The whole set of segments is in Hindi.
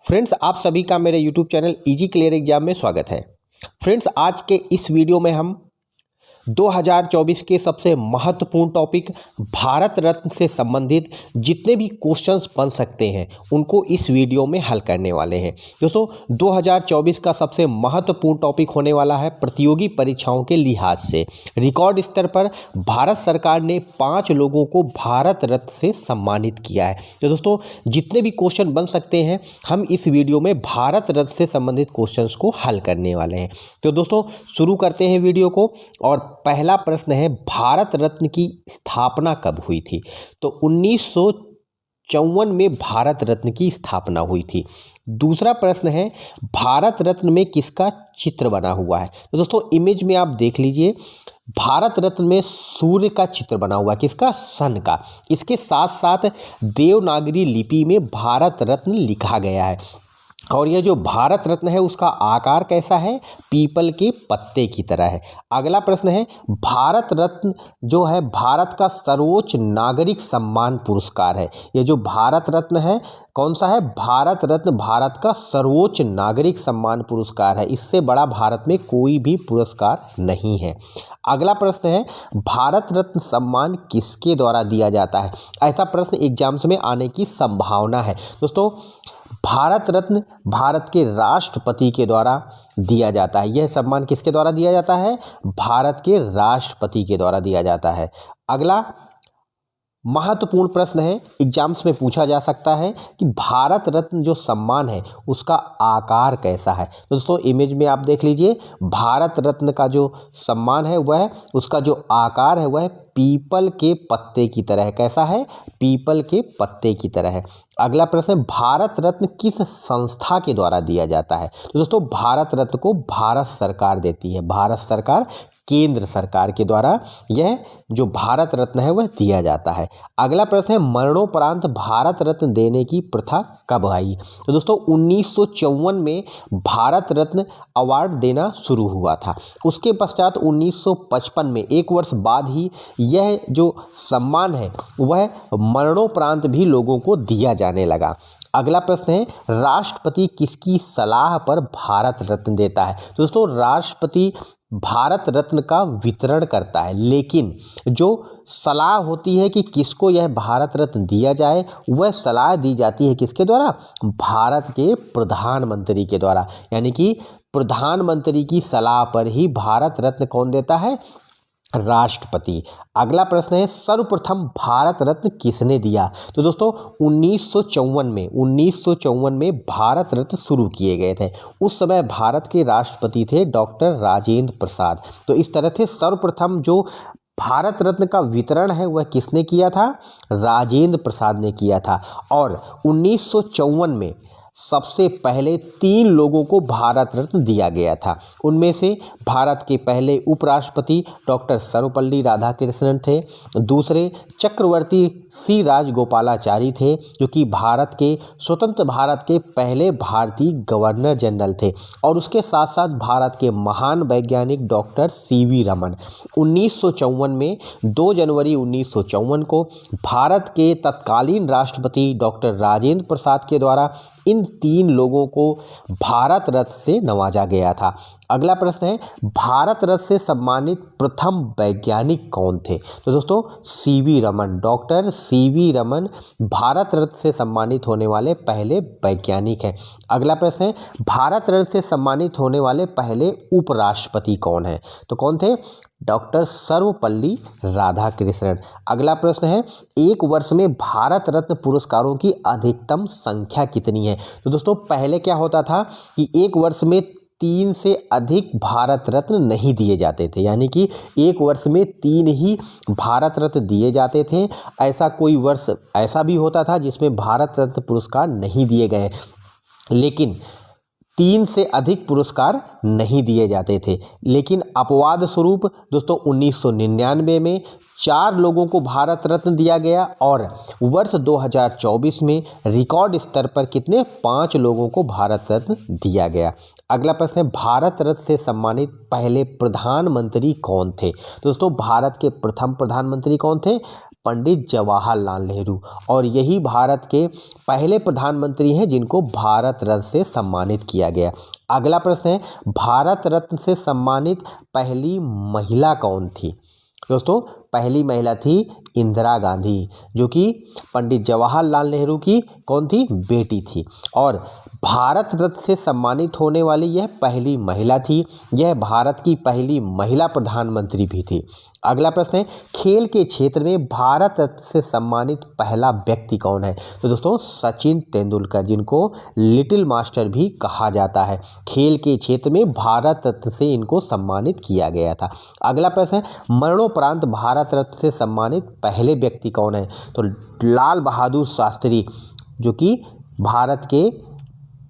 फ्रेंड्स, आप सभी का मेरे YouTube channel easy clear exam में स्वागत है। फ्रेंड्स, आज के इस वीडियो में हम 2024 के सबसे महत्वपूर्ण टॉपिक भारत रत्न से संबंधित जितने भी क्वेश्चंस बन सकते हैं उनको इस वीडियो में हल करने वाले हैं। दोस्तों, 2024 का सबसे महत्वपूर्ण टॉपिक होने वाला है प्रतियोगी परीक्षाओं के लिहाज से। रिकॉर्ड स्तर पर भारत सरकार ने 5 लोगों को भारत रत्न से सम्मानित किया है। तो दोस्तों, जितने भी क्वेश्चन बन सकते हैं हम इस वीडियो में भारत रत्न से संबंधित क्वेश्चंस को हल करने वाले हैं। तो दोस्तों, शुरू करते हैं वीडियो को। और पहला प्रश्न है, भारत रत्न की स्थापना कब हुई थी? तो 1954 में भारत रत्न की स्थापना हुई थी। दूसरा प्रश्न है, भारत रत्न में किसका चित्र बना हुआ है? तो दोस्तों, इमेज में आप देख लीजिए, भारत रत्न में सूर्य का चित्र बना हुआ है। किसका? सन का। इसके साथ साथ देवनागरी लिपि में भारत रत्न लिखा गया है। और यह जो भारत रत्न है उसका आकार कैसा है? पीपल के पत्ते की तरह है। अगला प्रश्न है, भारत रत्न जो है भारत का सर्वोच्च नागरिक सम्मान पुरस्कार है। यह जो भारत रत्न है कौन सा है? भारत रत्न भारत का सर्वोच्च नागरिक सम्मान पुरस्कार है। इससे बड़ा भारत में कोई भी पुरस्कार नहीं है। अगला प्रश्न है, भारत रत्न सम्मान किसके द्वारा दिया जाता है? ऐसा प्रश्न एग्जाम्स में आने की संभावना है। दोस्तों, भारत रत्न भारत के राष्ट्रपति के द्वारा दिया जाता है। यह सम्मान किसके द्वारा दिया जाता है? भारत के राष्ट्रपति के द्वारा दिया जाता है। अगला महत्वपूर्ण प्रश्न है, एग्जाम्स में पूछा जा सकता है कि भारत रत्न जो सम्मान है उसका आकार कैसा है? दोस्तों, इमेज में आप देख लीजिए, भारत रत्न का जो सम्मान है वह उसका जो आकार है वह पीपल के पत्ते की तरह है। कैसा है? पीपल के पत्ते की तरह है। अगला प्रश्न है, भारत रत्न किस संस्था के द्वारा दिया जाता है? तो दोस्तों, भारत रत्न को भारत सरकार देती है। भारत सरकार, केंद्र सरकार के द्वारा यह जो भारत रत्न है वह दिया जाता है। अगला प्रश्न है, मरणोपरांत भारत रत्न देने की प्रथा कब आई? तो दोस्तों, 1954 में भारत रत्न अवार्ड देना शुरू हुआ था। उसके पश्चात 1955 में, एक वर्ष बाद ही, यह जो सम्मान है वह मरणोपरांत भी लोगों को दिया जाने लगा। अगला प्रश्न है, राष्ट्रपति किसकी सलाह पर भारत रत्न देता है? तो दोस्तों, राष्ट्रपति भारत रत्न का वितरण करता है, लेकिन जो सलाह होती है कि किसको यह भारत रत्न दिया जाए वह सलाह दी जाती है किसके द्वारा? भारत के प्रधानमंत्री के द्वारा। यानी कि प्रधानमंत्री की सलाह पर ही भारत रत्न कौन देता है? राष्ट्रपति। अगला प्रश्न है, सर्वप्रथम भारत रत्न किसने दिया? तो दोस्तों, 1954 में भारत रत्न शुरू किए गए थे। उस समय भारत के राष्ट्रपति थे डॉक्टर राजेंद्र प्रसाद। तो इस तरह से सर्वप्रथम जो भारत रत्न का वितरण है वह किसने किया था? राजेंद्र प्रसाद ने किया था। और 1954 में सबसे पहले 3 लोगों को भारत रत्न दिया गया था। उनमें से भारत के पहले उपराष्ट्रपति डॉक्टर सर्वपल्ली राधाकृष्णन थे। दूसरे चक्रवर्ती सी राजगोपालाचारी थे, जो कि स्वतंत्र भारत के पहले भारतीय गवर्नर जनरल थे। और उसके साथ साथ भारत के महान वैज्ञानिक डॉक्टर सीवी रमन। 1954 में 2 जनवरी 1954 को भारत के तत्कालीन राष्ट्रपति डॉक्टर राजेंद्र प्रसाद के द्वारा इन 3 लोगों को भारत रत्न से नवाजा गया था। अगला प्रश्न है, भारत रत्न से सम्मानित प्रथम वैज्ञानिक कौन थे? तो दोस्तों, C V Raman, doctor C V Raman Bharat Ratna से सम्मानित होने वाले पहले वैज्ञानिक हैं। अगला प्रश्न है, भारत रत्न से सम्मानित होने वाले पहले उपराष्ट्रपति कौन है? तो कौन थे? डॉक्टर सर्वपल्ली राधाकृष्णन। अगला प्रश्न है, एक वर्ष में भारत रत्न पुरस्कारों की अधिकतम संख्या कितनी है? तो दोस्तों, पहले क्या होता था कि एक वर्ष में 3 से अधिक भारत रत्न नहीं दिए जाते थे। यानी कि एक वर्ष में 3 ही भारत रत्न दिए जाते थे। ऐसा कोई वर्ष ऐसा भी होता था जिसमें भारत रत्न पुरस्कार नहीं दिए गए, लेकिन 3 से अधिक पुरस्कार नहीं दिए जाते थे। लेकिन अपवाद स्वरूप दोस्तों 1999 में 4 लोगों को भारत रत्न दिया गया और वर्ष 2024 में रिकॉर्ड स्तर पर कितने? 5 लोगों को भारत रत्न दिया गया। अगला प्रश्न है, भारत रत्न से सम्मानित पहले प्रधानमंत्री कौन थे? दोस्तों, भारत के प्रथम प्रधानमंत्री कौन थे? पंडित जवाहरलाल नेहरू, और यही भारत के पहले प्रधानमंत्री हैं जिनको भारत रत्न से सम्मानित किया गया। अगला प्रश्न है, भारत रत्न से सम्मानित पहली महिला कौन थी? दोस्तों, पहली महिला थी इंदिरा गांधी, जो कि पंडित जवाहरलाल नेहरू की कौन थी? बेटी थी। और भारत रत्न से सम्मानित होने वाली यह पहली महिला थी। यह भारत की पहली महिला प्रधानमंत्री भी थी। अगला प्रश्न है, खेल के क्षेत्र में भारत रत्न से सम्मानित पहला व्यक्ति कौन है? तो दोस्तों, सचिन तेंदुलकर, जिनको लिटिल मास्टर भी कहा जाता है। खेल के क्षेत्र में भारत रत्न से इनको सम्मानित किया गया था। अगला प्रश्न है, मरणोपरांत भारत रत्न से सम्मानित पहले व्यक्ति कौन है? तो लाल बहादुर शास्त्री, जो कि भारत के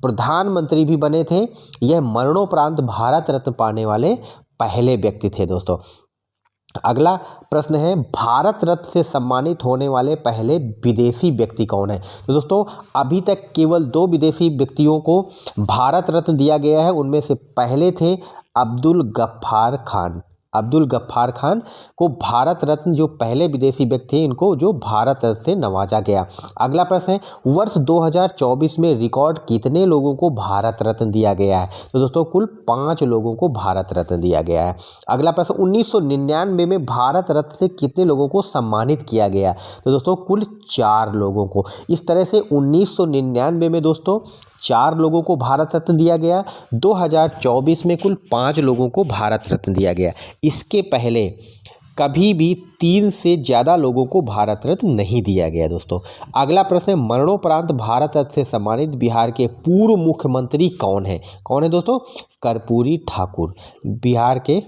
प्रधानमंत्री भी बने थे, यह मरणोपरांत भारत रत्न पाने वाले पहले व्यक्ति थे दोस्तों। अगला प्रश्न है, भारत रत्न से सम्मानित होने वाले पहले विदेशी व्यक्ति कौन है? तो दोस्तों, अभी तक केवल 2 विदेशी व्यक्तियों को भारत रत्न दिया गया है। उनमें से पहले थे अब्दुल गफ्फार खान। अब्दुल गफ्फार खान को भारत रत्न, जो पहले विदेशी व्यक्ति थे, इनको जो भारत रत्न से नवाजा गया। अगला प्रश्न है, वर्ष 2024 में रिकॉर्ड कितने लोगों को भारत रत्न दिया गया है? तो दोस्तों, कुल 5 लोगों को भारत रत्न दिया गया है। अगला प्रश्न, 1999 में भारत रत्न से कितने लोगों को सम्मानित किया गया? तो दोस्तों, कुल 4 लोगों को। इस तरह से 1999 में दोस्तों 4 लोगों को भारत रत्न दिया गया। 2024 में कुल 5 लोगों को भारत रत्न दिया गया। इसके पहले कभी भी 3 से ज़्यादा लोगों को भारत रत्न नहीं दिया गया दोस्तों। अगला प्रश्न है, मरणोपरांत भारत रत्न से सम्मानित बिहार के पूर्व मुख्यमंत्री कौन है? कौन है दोस्तों? कर्पूरी ठाकुर, बिहार के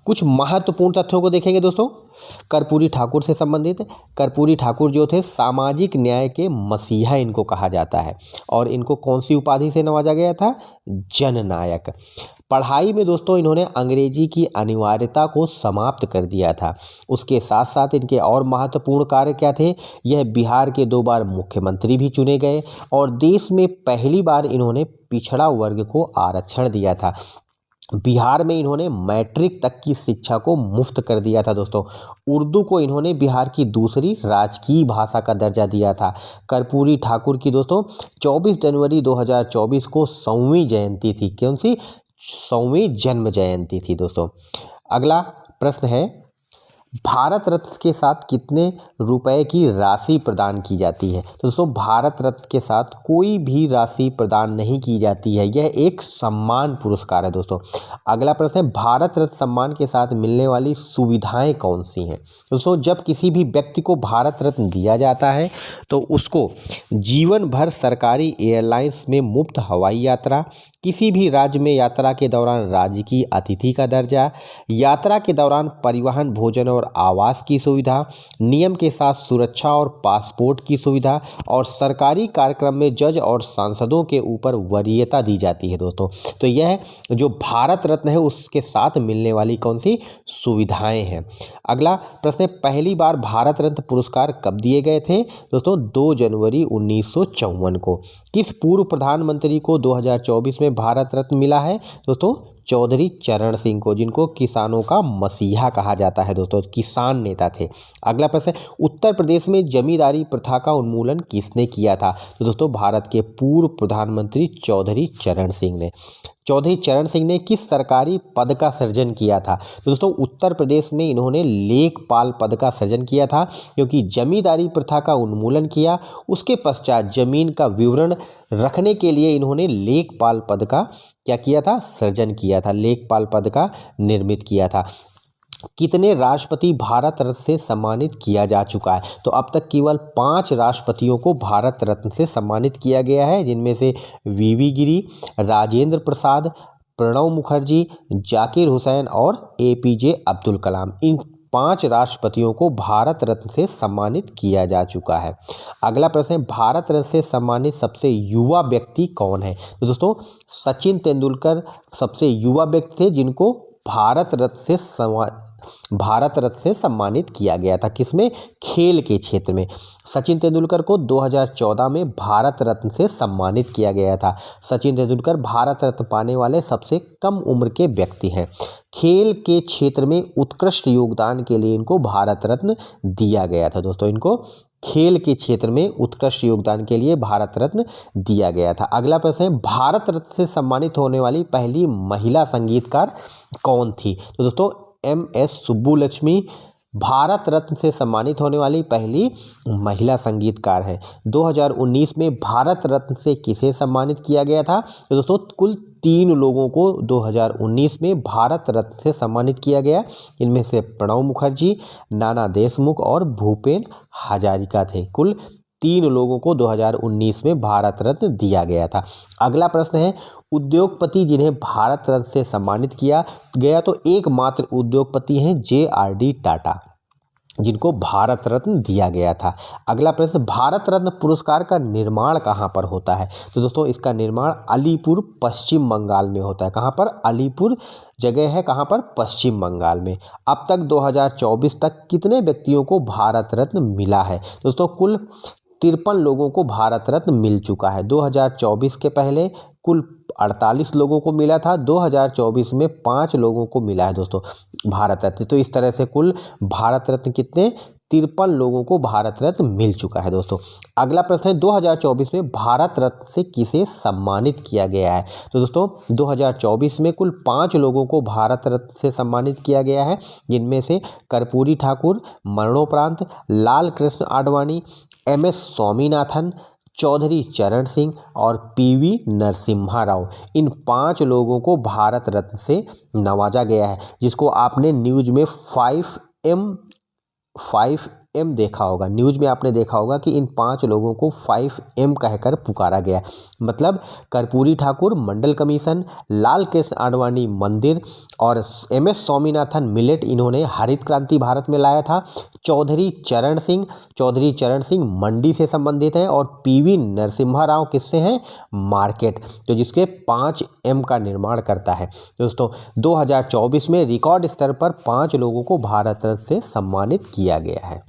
कुछ महत्वपूर्ण तथ्यों को देखेंगे दोस्तों। कर्पूरी ठाकुर से संबंधित, कर्पूरी ठाकुर जो थे सामाजिक न्याय के मसीहा इनको कहा जाता है। और इनको कौन सी उपाधि से नवाजा गया था? जननायक। पढ़ाई में दोस्तों इन्होंने अंग्रेजी की अनिवार्यता को समाप्त कर दिया था। उसके साथ साथ इनके और महत्वपूर्ण कार्य क्या थे? यह बिहार के 2 बार मुख्यमंत्री भी चुने गए और देश में पहली बार इन्होंने पिछड़ा वर्ग को आरक्षण दिया था। बिहार में इन्होंने मैट्रिक तक की शिक्षा को मुफ्त कर दिया था दोस्तों। उर्दू को इन्होंने बिहार की दूसरी राजकीय भाषा का दर्जा दिया था। कर्पूरी ठाकुर की दोस्तों 24 जनवरी 2024 को 100वीं जयंती थी। कौन सी? 100वीं जन्म जयंती थी दोस्तों। अगला प्रश्न है, भारत रत्न के साथ कितने रुपए की राशि प्रदान की जाती है? तो दोस्तों, भारत रत्न के साथ कोई भी राशि प्रदान नहीं की जाती है। यह एक सम्मान पुरस्कार है दोस्तों। अगला प्रश्न है, भारत रत्न सम्मान के साथ मिलने वाली सुविधाएं कौन सी हैं? दोस्तों, जब किसी भी व्यक्ति को भारत रत्न दिया जाता है तो उसको जीवन भर सरकारी एयरलाइंस में मुफ्त हवाई यात्रा, किसी भी राज्य में यात्रा के दौरान राजकीय अतिथि का दर्जा, यात्रा के दौरान परिवहन, भोजन और आवास की सुविधा, नियम के साथ सुरक्षा और पासपोर्ट की सुविधा, और सरकारी कार्यक्रम में जज और सांसदों के ऊपर वरीयता दी जाती है दोस्तों। तो यह जो भारत रत्न है उसके साथ मिलने वाली कौन सी सुविधाएं हैं? अगला प्रश्न है, पहली बार भारत रत्न पुरस्कार कब दिए गए थे? दोस्तों, 2 जनवरी 1954 को। किस पूर्व प्रधानमंत्री को 2024 में भारत रत्न मिला है? दोस्तों, चौधरी चरण सिंह को, जिनको किसानों का मसीहा कहा जाता है दोस्तों, किसान नेता थे। अगला प्रश्न, उत्तर प्रदेश में जमींदारी प्रथा का उन्मूलन किसने किया था? तो दोस्तों, भारत के पूर्व प्रधानमंत्री चौधरी चरण सिंह ने। चौधरी चरण सिंह ने किस सरकारी पद का सृजन किया था? तो दोस्तों, उत्तर प्रदेश में इन्होंने लेखपाल पद का सृजन किया था, क्योंकि जमींदारी प्रथा का उन्मूलन किया। उसके पश्चात जमीन का विवरण रखने के लिए इन्होंने लेखपाल पद का क्या किया था? सृजन किया था, लेखपाल पद का निर्मित किया था। कितने राष्ट्रपति भारत रत्न से सम्मानित किया जा चुका है? तो अब तक केवल 5 राष्ट्रपतियों को भारत रत्न से सम्मानित किया गया है, जिनमें से वीवी गिरी, राजेंद्र प्रसाद, प्रणब मुखर्जी, जाकिर हुसैन और एपीजे अब्दुल कलाम। इन 5 राष्ट्रपतियों को भारत रत्न से सम्मानित किया जा चुका है। अगला प्रश्न है, भारत रत्न से सम्मानित सबसे युवा व्यक्ति कौन है? तो दोस्तों, सचिन तेंदुलकर सबसे युवा व्यक्ति थे जिनको भारत रत्न से भारत रत्न से सम्मानित किया गया था। किसमें? खेल के क्षेत्र में। सचिन तेंदुलकर को 2014 में भारत रत्न से सम्मानित किया गया था। सचिन तेंदुलकर भारत रत्न पाने वाले सबसे कम उम्र के व्यक्ति हैं। खेल के क्षेत्र में उत्कृष्ट योगदान के लिए इनको भारत रत्न दिया गया था। दोस्तों, इनको खेल के क्षेत्र में उत्कृष्ट योगदान के लिए भारत रत्न दिया गया था। अगला प्रश्न है, भारत रत्न से सम्मानित होने वाली पहली महिला संगीतकार कौन थी? तो दोस्तों, MS सुब्बुलक्ष्मी भारत रत्न से सम्मानित होने वाली पहली महिला संगीतकार है। 2019 में भारत रत्न से किसे सम्मानित किया गया था? तो दोस्तों, कुल 3 लोगों को 2019 में भारत रत्न से सम्मानित किया गया। इनमें से प्रणब मुखर्जी, नाना देशमुख और भूपेन हजारिका थे। कुल 3 लोगों को 2019 में भारत रत्न दिया गया था। अगला प्रश्न है, उद्योगपति जिन्हें भारत रत्न से सम्मानित किया गया, तो एकमात्र उद्योगपति हैं JRD टाटा, जिनको भारत रत्न दिया गया था। अगला प्रश्न, भारत रत्न पुरस्कार का निर्माण कहाँ पर होता है? तो दोस्तों, इसका निर्माण अलीपुर पश्चिम बंगाल में होता है। कहाँ पर? अलीपुर जगह है, कहाँ पर? पश्चिम बंगाल में। अब तक 2024 तक कितने व्यक्तियों को भारत रत्न मिला है? दोस्तों, कुल 53 लोगों को भारत रत्न मिल चुका है। 2024 के पहले कुल 48 लोगों को मिला था। 2024 में 5 लोगों को मिला है दोस्तों भारत रत्न। तो इस तरह से कुल भारत रत्न कितने? 53 लोगों को भारत रत्न मिल चुका है दोस्तों। अगला प्रश्न है, 2024 में भारत रत्न से किसे सम्मानित किया गया है? तो दोस्तों, 2024 में कुल 5 लोगों को भारत रत्न से सम्मानित किया गया है, जिनमें से कर्पूरी ठाकुर, मरणोपरांत लाल कृष्ण आडवाणी, MS स्वामीनाथन, चौधरी चरण सिंह और PV नरसिम्हा राव। इन 5 लोगों को भारत रत्न से नवाजा गया है, जिसको आपने न्यूज़ में 5M देखा होगा। न्यूज़ में आपने देखा होगा कि इन 5 लोगों को 5M कहकर पुकारा गया। मतलब कर्पूरी ठाकुर मंडल कमीशन, लाल कृष्ण आडवाणी मंदिर और MS स्वामीनाथन मिलेट, इन्होंने हरित क्रांति भारत में लाया था। चौधरी चरण सिंह मंडी से संबंधित हैं और PV नरसिम्हा राव किससे हैं? मार्केट, तो जिसके 5M का निर्माण करता है। दोस्तों, 2024 में रिकॉर्ड स्तर पर 5 लोगों को भारत रत्न से सम्मानित किया गया है।